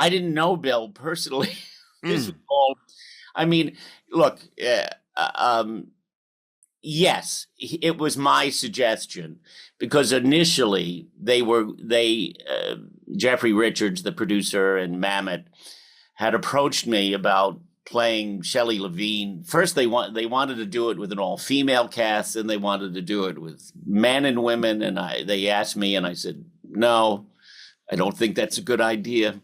I didn't know Bill personally. This was all, I mean, look, yes, it was my suggestion because initially Jeffrey Richards, the producer, and Mamet had approached me about playing Shelley Levine. First, they wanted to do it with an all-female cast, and they wanted to do it with men and women. And they asked me, and I said, no, I don't think that's a good idea.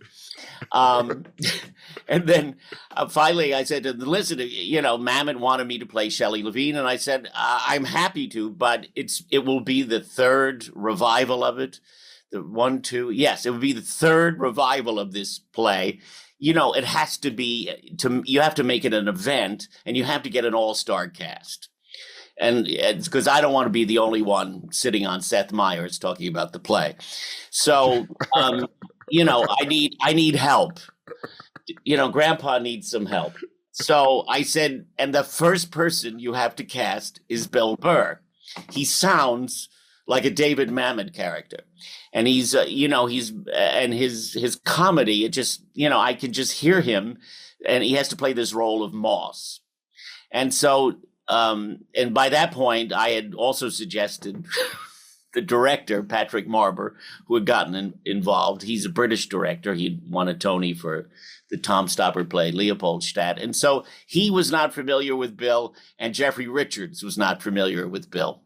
And then finally I said, listen, Mamet wanted me to play Shelley Levine. And I said, I'm happy to, but it will be the third revival of it. Yes, it would be the third revival of this play. It has to be, you have to make it an event, and you have to get an all-star cast. And it's because I don't want to be the only one sitting on Seth Meyers talking about the play. So, I need help. Grandpa needs some help. So I said, and the first person you have to cast is Bill Burr. He sounds like a David Mamet character. And he's his comedy, it just, I can just hear him, and he has to play this role of Moss. And so, and by that point, I had also suggested the director, Patrick Marber, who had gotten involved. He's a British director. He'd won a Tony for the Tom Stoppard play, Leopoldstadt. And so he was not familiar with Bill, and Jeffrey Richards was not familiar with Bill.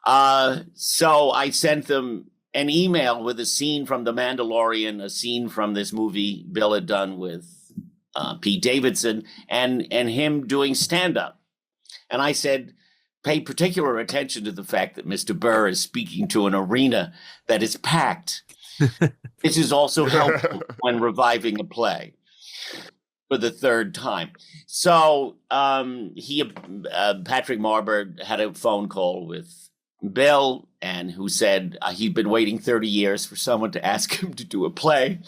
So I sent them an email with a scene from The Mandalorian, a scene from this movie Bill had done with Pete Davidson, and him doing stand-up. And I said, pay particular attention to the fact that Mr. Burr is speaking to an arena that is packed. This is also helpful when reviving a play for the third time. So Patrick Marber had a phone call with Bill, and who said he'd been waiting 30 years for someone to ask him to do a play.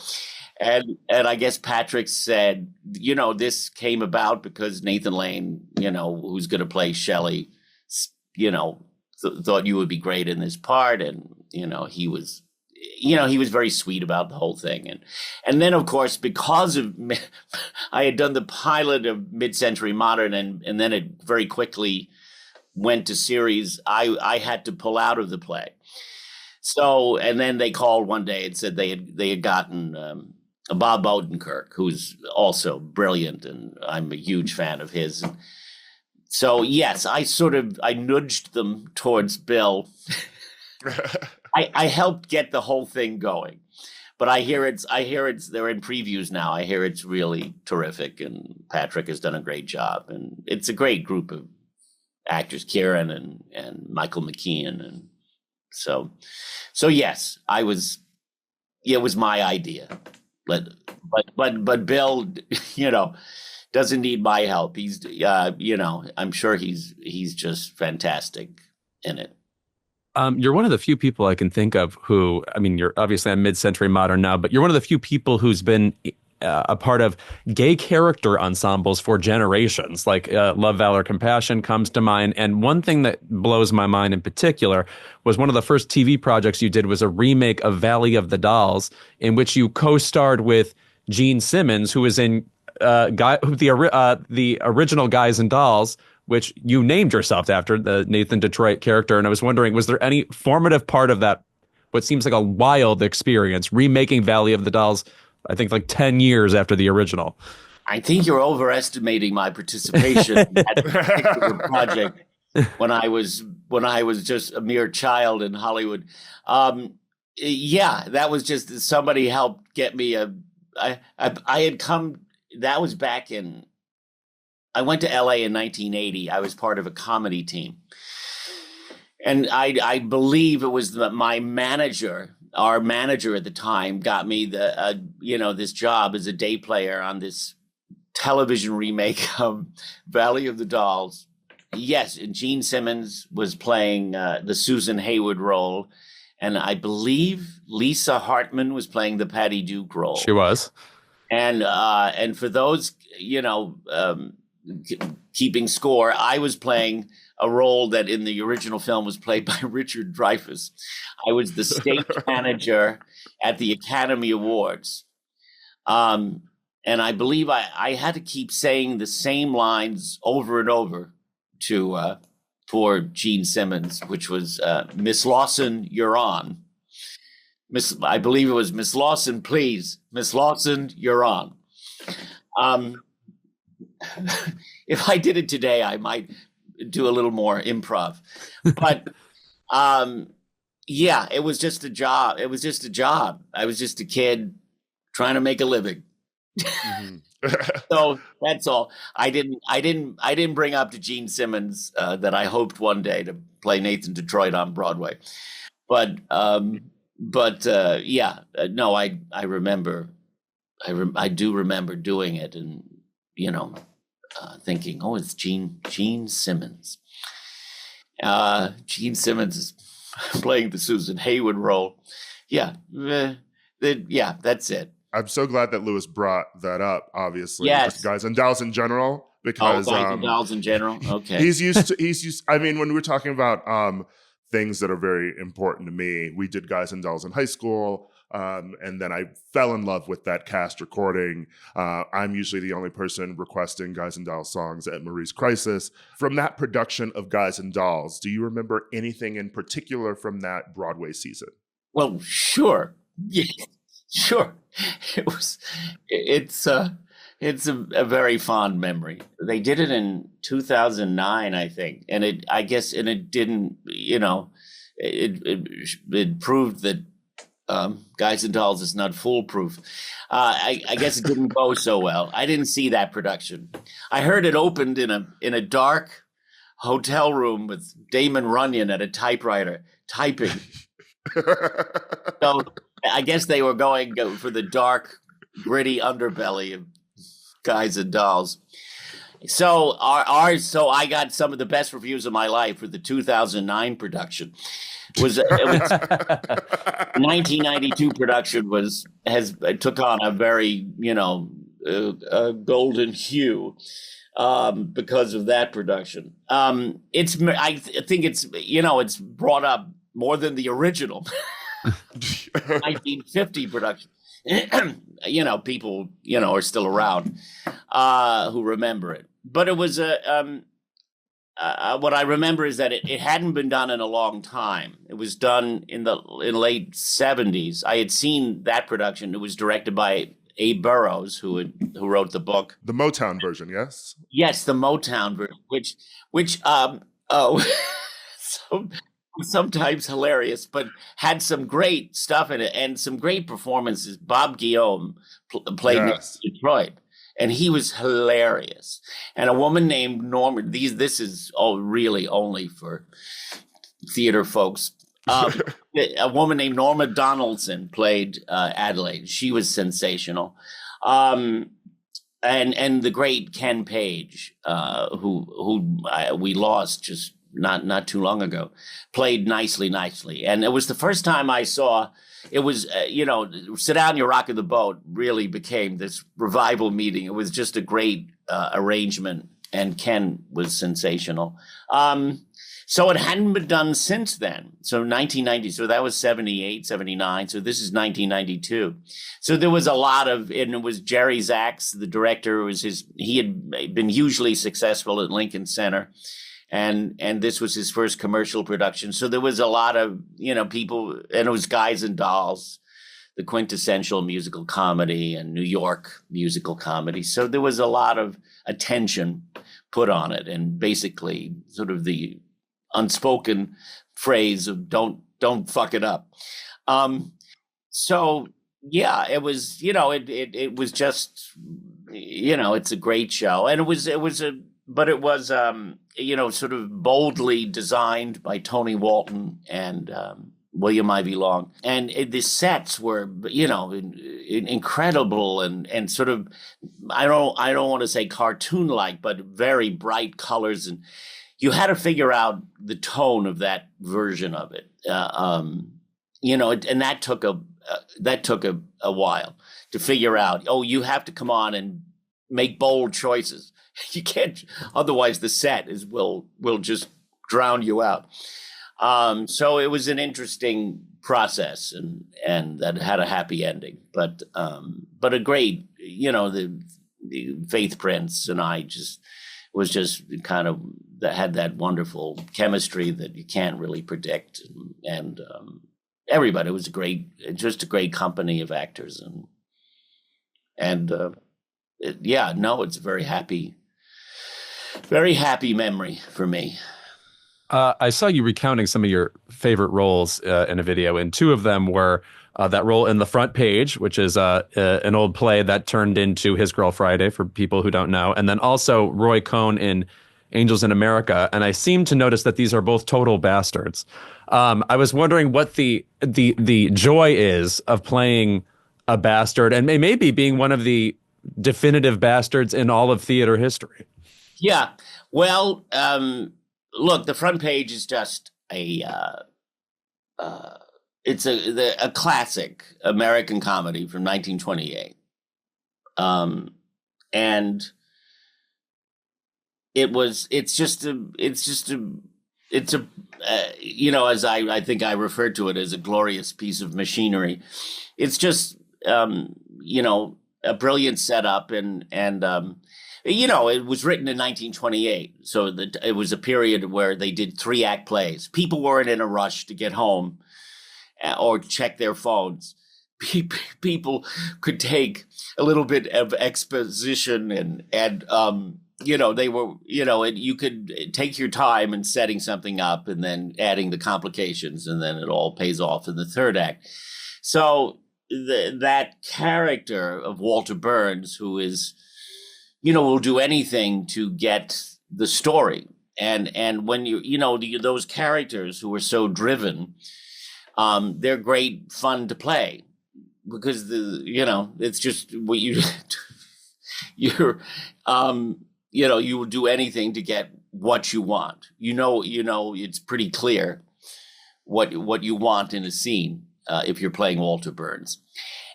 And I guess Patrick said, this came about because Nathan Lane, who's going to play Shelley, thought you would be great in this part. And, he was very sweet about the whole thing. And then, of course, because of I had done the pilot of Mid-Century Modern, and then it very quickly went to series, I had to pull out of the play. So, and then they called one day and said they had gotten Bob Odenkirk, who's also brilliant, and I'm a huge fan of his. So yes, I nudged them towards Bill. I helped get the whole thing going, but I hear they're in previews now. I hear it's really terrific, and Patrick has done a great job, and it's a great group of actors, Kieran and Michael McKean, and so yes, it was my idea, but Bill, doesn't need my help. He's, I'm sure he's just fantastic in it. You're one of the few people I can think of who, you're obviously on Mid-Century Modern now, but you're one of the few people who's been a part of gay character ensembles for generations, like Love, Valor, Compassion comes to mind. And one thing that blows my mind in particular was one of the first TV projects you did was a remake of Valley of the Dolls, in which you co-starred with Gene Simmons, who was in the original Guys and Dolls, which you named yourself after, the Nathan Detroit character. And I was wondering, was there any formative part of that, what seems like a wild experience, remaking Valley of the Dolls, I think like 10 years after the original? I think you're overestimating my participation at the particular project when I was just a mere child in Hollywood. Yeah, that was just somebody helped get me I had come, that was back in, I went to LA in 1980. I was part of a comedy team. And I believe it was my manager, our manager at the time, got me this job as a day player on this television remake of Valley of the Dolls. Yes, and Gene Simmons was playing the Susan Hayward role, and I believe Lisa Hartman was playing the Patty Duke role. She was. And for those, keeping score, I was playing a role that in the original film was played by Richard Dreyfuss. I was the stage manager at the Academy Awards. And I believe I had to keep saying the same lines over and over to for Gene Simmons, which was Miss Lawson, you're on. I believe it was Miss Lawson, please. Miss Lawson, you're on. If I did it today, I might do a little more improv. But yeah, it was just a job. It was just a job. I was just a kid trying to make a living. Mm-hmm. So that's all. I didn't bring up to Gene Simmons that I hoped one day to play Nathan Detroit on Broadway. But yeah, no, I remember, I do remember doing it, and thinking, oh, it's Gene Simmons. Gene Simmons is playing the Susan Hayward role. Yeah, yeah, that's it. I'm so glad that Louis brought that up. Obviously, yes, Guys and Dolls in general, because Guys and Dolls in general. Okay, he's used. I mean, when we were talking about things that are very important to me, we did Guys and Dolls in high school. And then I fell in love with that cast recording. I'm usually the only person requesting Guys and Dolls songs at Marie's Crisis. From that production of Guys and Dolls, do you remember anything in particular from that Broadway season? Well, sure. Yeah, sure. It's a very fond memory. They did it in 2009, I think. And it didn't, it proved that Guys and Dolls is not foolproof. I guess it didn't go so well. I didn't see that production. I heard it opened in a dark hotel room with Damon Runyon at a typewriter typing. So I guess they were going for the dark, gritty underbelly of Guys and Dolls. So so I got some of the best reviews of my life for the 2009 production. It was 1992 production took on a very golden hue because of that production. I think it's brought up more than the original 1950 production. People are still around who remember it, but it was what I remember is that it hadn't been done in a long time. It was done in late 70s. I had seen that production. It was directed by Abe Burrows, who wrote the book. The Motown version, yes? Yes, the Motown version, which so sometimes hilarious, but had some great stuff in it and some great performances. Bob Guillaume played Detroit, and he was hilarious. And a woman named Norma. This is really only for theater folks. A woman named Norma Donaldson played Adelaide. She was sensational. And the great Ken Page, who we lost just not too long ago, played nicely. And it was the first time I saw it was, Sit Down, You're Rocking the Boat really became this revival meeting. It was just a great arrangement, and Ken was sensational. So it hadn't been done since then. So 1990, so that was 78, 79. So this is 1992. So there was a lot of, and it was Jerry Zaks, the director, he had been hugely successful at Lincoln Center. And this was his first commercial production. So there was a lot of, people, and it was Guys and Dolls, the quintessential musical comedy and New York musical comedy. So there was a lot of attention put on it, and basically sort of the unspoken phrase of don't fuck it up. So yeah, it was, it was just, it's a great show. And it was sort of boldly designed by Tony Walton and William Ivey Long. And the sets were, incredible and sort of, I don't want to say cartoon-like, but very bright colors. And you had to figure out the tone of that version of it. And that took a while to figure out. Oh, you have to come on and make bold choices. You can't, otherwise the set will just drown you out. So it was an interesting process, and that had a happy ending. But a great, the Faith Prince and I was just kind of that had that wonderful chemistry that you can't really predict, and everybody was just a great company of actors, it's a very happy memory for me. I saw you recounting some of your favorite roles in a video, and two of them were that role in The Front Page, which is an old play that turned into His Girl Friday for people who don't know, and then also Roy Cohn in Angels in America. And I seem to notice that these are both total bastards. I was wondering what the joy is of playing a bastard, and maybe being one of the definitive bastards in all of theater history. Yeah, well, look, The Front Page is just it's a classic American comedy from 1928, and as I think I referred to it as a glorious piece of machinery. It's just a brilliant setup, and it was written in 1928, so that it was a period where they did 3-act plays. People weren't in a rush to get home or check their phones. People could take a little bit of exposition, and they were, and you could take your time in setting something up and then adding the complications, and then it all pays off in the third act. So that character of Walter Burns, who is, will do anything to get the story. And when those characters who are so driven, they're great fun to play, because it's just what you will do anything to get what you want. It's pretty clear what you want in a scene if you're playing Walter Burns.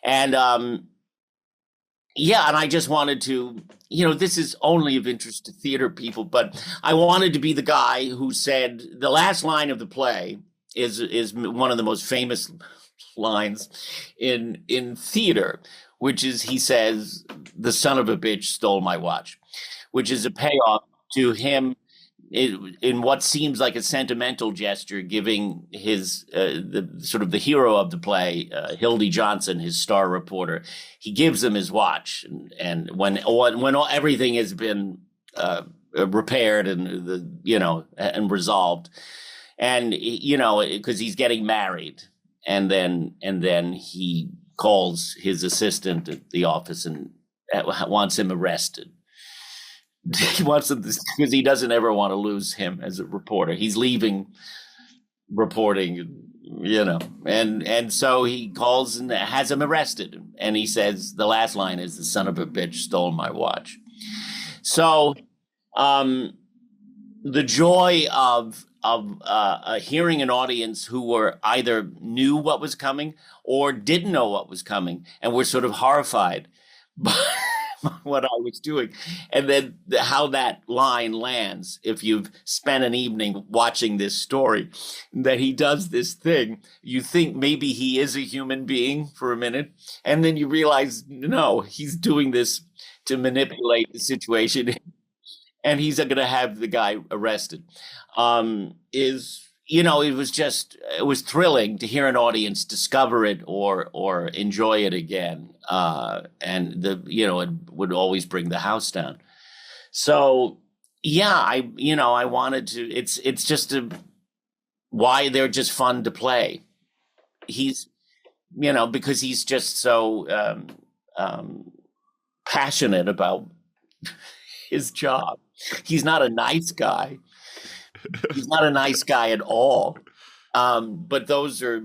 And and I just wanted to, this is only of interest to theater people, but I wanted to be the guy who said the last line of the play is one of the most famous lines in theater, which is, he says, "The son of a bitch stole my watch," which is a payoff to him in what seems like a sentimental gesture, giving his the hero of the play, Hildy Johnson, his star reporter, he gives him his watch, and when everything has been repaired and and resolved, and because he's getting married, and then he calls his assistant at the office and wants him arrested. He wants him because he doesn't ever want to lose him as a reporter. He's leaving reporting, and so he calls and has him arrested. And he says the last line is, "The son of a bitch stole my watch." So, the joy of hearing an audience who were either knew what was coming or didn't know what was coming and were sort of horrified by what I was doing, and then how that line lands. If you've spent an evening watching this story, that he does this thing, you think maybe he is a human being for a minute, and then you realize, no, he's doing this to manipulate the situation, and he's going to have the guy arrested. It was thrilling to hear an audience discover it or enjoy it again. And it would always bring the house down. So, I wanted to, it's just why they're just fun to play. He's, because he's just so, passionate about his job. He's not a nice guy. He's not a nice guy at all. But those are,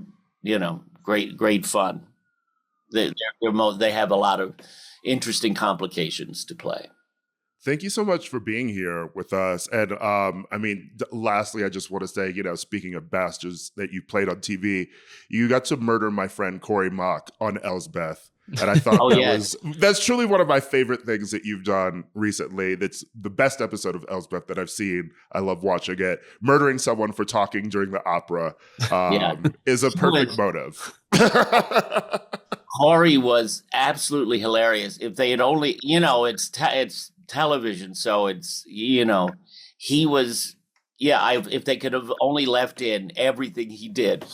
great fun. They have a lot of interesting complications to play. Thank you so much for being here with us. And lastly, I just want to say, speaking of bastards that you played on TV, you got to murder my friend Corey Mock on Elsbeth. And I thought Oh, yeah. that's truly one of my favorite things that you've done recently. That's the best episode of Elsbeth that I've seen. I love watching it. Murdering someone for talking during the opera Yeah. is a perfect motive. Corey was absolutely hilarious. If they had only, it's television, so it's, he was, if they could have only left in everything he did.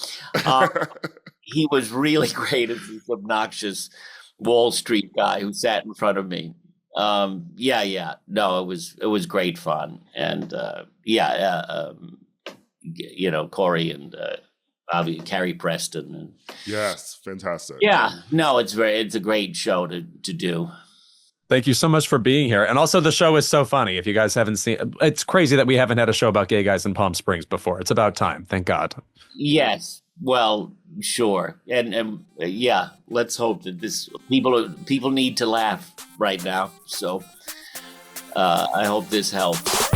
He was really great as this obnoxious Wall Street guy who sat in front of me. No, it was great fun. And Corey and Carrie Preston. And, yes, fantastic. Yeah, no, it's a great show to do. Thank you so much for being here. And also the show is so funny. If you guys haven't seen it's crazy that we haven't had a show about gay guys in Palm Springs before. It's about time. Thank God. Yes. Well, sure. And let's hope that people need to laugh right now. So I hope this helps.